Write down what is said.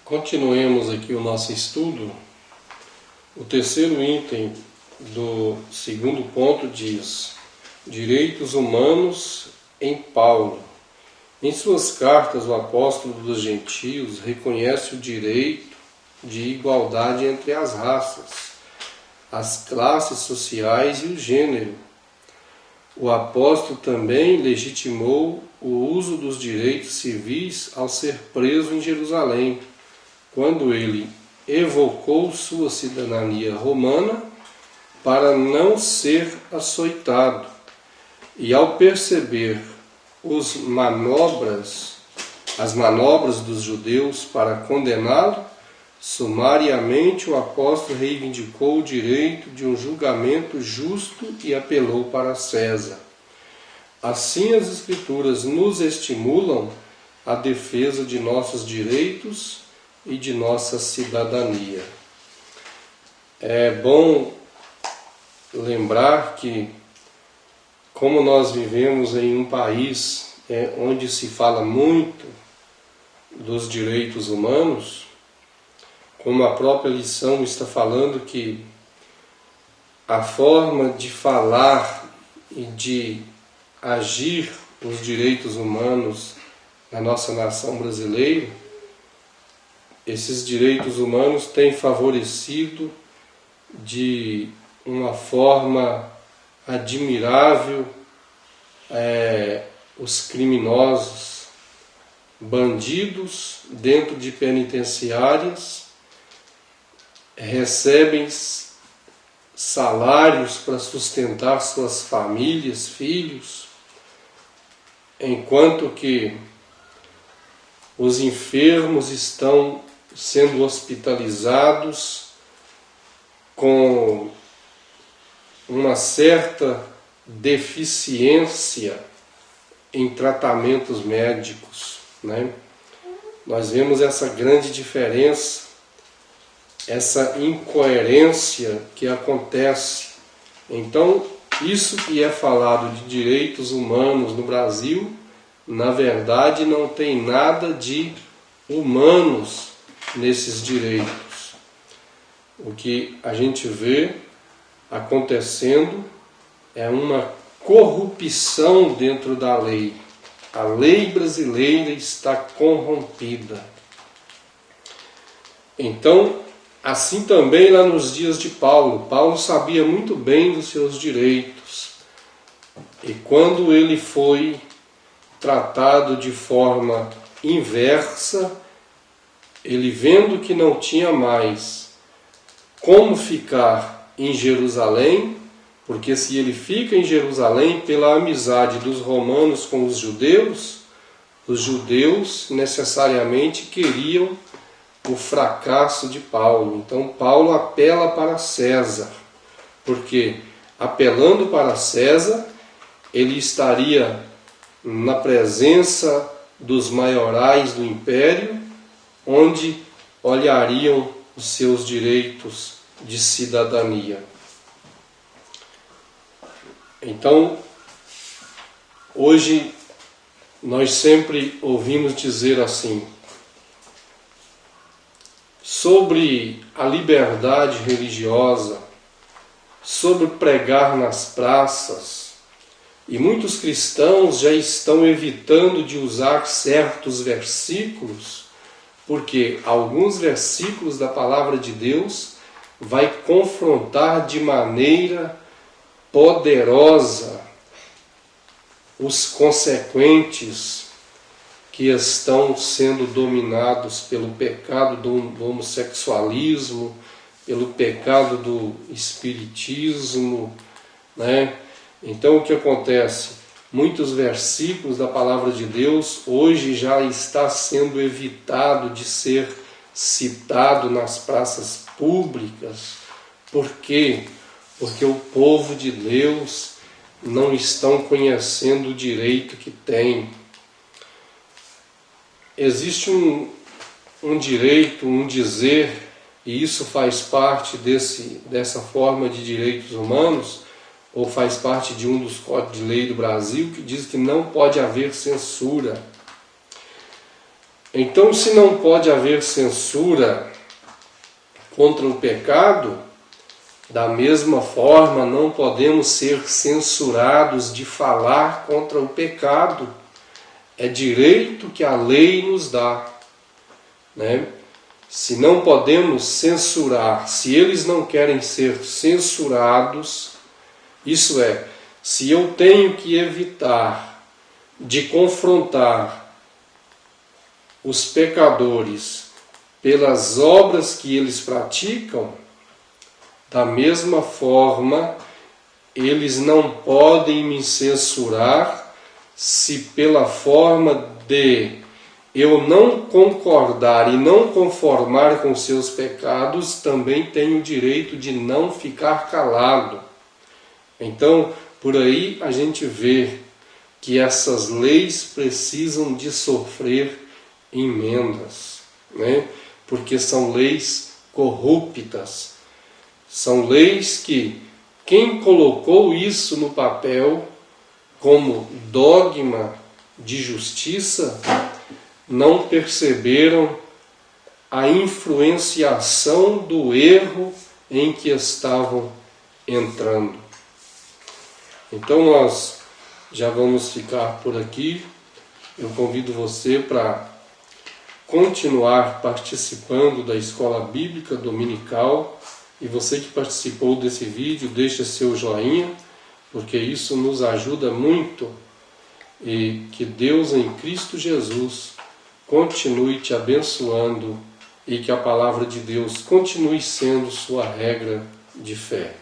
Continuemos aqui o nosso estudo. O terceiro item do segundo ponto diz: direitos humanos em Paulo. Em suas cartas, o apóstolo dos gentios reconhece o direito de igualdade entre as raças, as classes sociais e o gênero. O apóstolo também legitimou o uso dos direitos civis ao ser preso em Jerusalém, quando ele evocou sua cidadania romana para não ser açoitado, e ao perceber as manobras dos judeus para condená-lo, sumariamente o apóstolo reivindicou o direito de um julgamento justo e apelou para César. Assim, as Escrituras nos estimulam à defesa de nossos direitos e de nossa cidadania. É bom lembrar que, como nós vivemos em um país onde se fala muito dos direitos humanos, como a própria lição está falando, que a forma de falar e de agir os direitos humanos na nossa nação brasileira, esses direitos humanos têm favorecido de uma forma admirável os criminosos, bandidos dentro de penitenciárias, recebem salários para sustentar suas famílias, filhos, enquanto que os enfermos estão sendo hospitalizados com uma certa deficiência em tratamentos médicos, né? Nós vemos essa grande diferença, essa incoerência que acontece. Então, isso que é falado de direitos humanos no Brasil, na verdade não tem nada de humanos nesses direitos. O que a gente vê acontecendo é uma corrupção dentro da lei. A lei brasileira está corrompida. Então, assim também lá nos dias de Paulo. Paulo sabia muito bem dos seus direitos. E quando ele foi tratado de forma inversa, ele vendo que não tinha mais como ficar em Jerusalém, porque se ele fica em Jerusalém pela amizade dos romanos com os judeus necessariamente queriam o fracasso de Paulo. Então Paulo apela para César, porque apelando para César, ele estaria na presença dos maiorais do império, onde olhariam os seus direitos de cidadania. Então, hoje nós sempre ouvimos dizer assim, sobre a liberdade religiosa, sobre pregar nas praças, e muitos cristãos já estão evitando de usar certos versículos, porque alguns versículos da palavra de Deus vai confrontar de maneira poderosa os consequentes que estão sendo dominados pelo pecado do homossexualismo, pelo pecado do espiritismo, né? Então o que acontece? Muitos versículos da palavra de Deus hoje já está sendo evitado de ser citado nas praças públicas. Por quê? Porque o povo de Deus não estão conhecendo o direito que tem. Existe um direito, um dizer, e isso faz parte dessa forma de direitos humanos, ou faz parte de um dos códigos de lei do Brasil, que diz que não pode haver censura. Então, se não pode haver censura contra o pecado, da mesma forma não podemos ser censurados de falar contra o pecado. É direito que a lei nos dá, né? Se não podemos censurar, se eles não querem ser censurados, isso é, se eu tenho que evitar de confrontar os pecadores pelas obras que eles praticam, da mesma forma, eles não podem me censurar se pela forma de eu não concordar e não conformar com seus pecados, também tenho o direito de não ficar calado. Então, por aí a gente vê que essas leis precisam de sofrer emendas, né? Porque são leis corruptas. São leis que quem colocou isso no papel como dogma de justiça não perceberam a influenciação do erro em que estavam entrando. Então nós já vamos ficar por aqui. Eu convido você para continuar participando da Escola Bíblica Dominical. E você que participou desse vídeo, deixe seu joinha, porque isso nos ajuda muito. E que Deus em Cristo Jesus continue te abençoando e que a palavra de Deus continue sendo sua regra de fé.